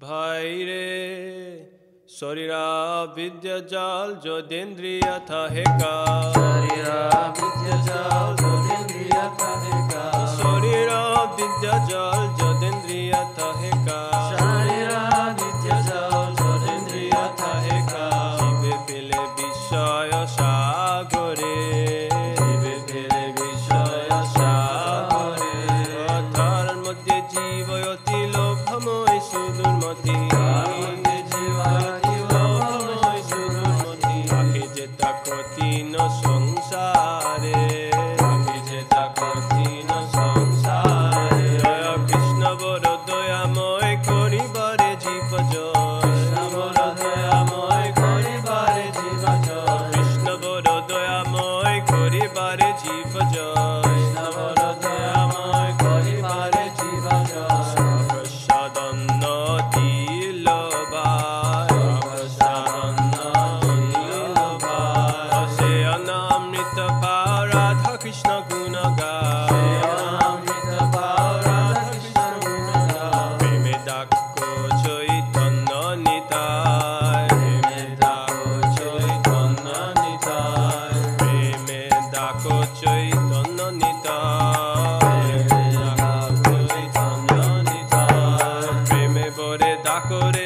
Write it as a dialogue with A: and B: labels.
A: ভাইরে শরীরা বিদ্যা জাল যদেন্দ্রিয়া থাহে কাল
B: শরীরা বিদ্যা জাল যদেন্দ্রিয়া থাহে কাল
A: শরীরা বিদ্যা জাল যদেন্দ্রিয়া থাহে কাল
B: শরীরা বিদ্যা জাল যদেন্দ্রিয়া থাহে কাল
A: জীবে পেলে বিষয় সাগরে
B: জীবে পেলে বিষয় সাগরে
A: তার মধ্যে জীব অতি লোভময় সুদূরমতি কঠিন সংসারে কৃষ্ণ বড় দয়াময় করিবারে জীব
B: কৃষ্ণ বড় দয়াময় করিবারে জীব
A: কৃষ্ণ বড় দয়াময় করিবারে জীব
B: কৃষ্ণ বড় দয়াময় করিবারে জীব
A: সদন্ন দিল সে অনামৃত পাও রাধা কৃষ্ণ গুণ প্রেমে ডাক্য চৈতন্য নিতায় প্রেমে ডাক চৈতন্য নিতায় প্রেমে বরে ডাকরে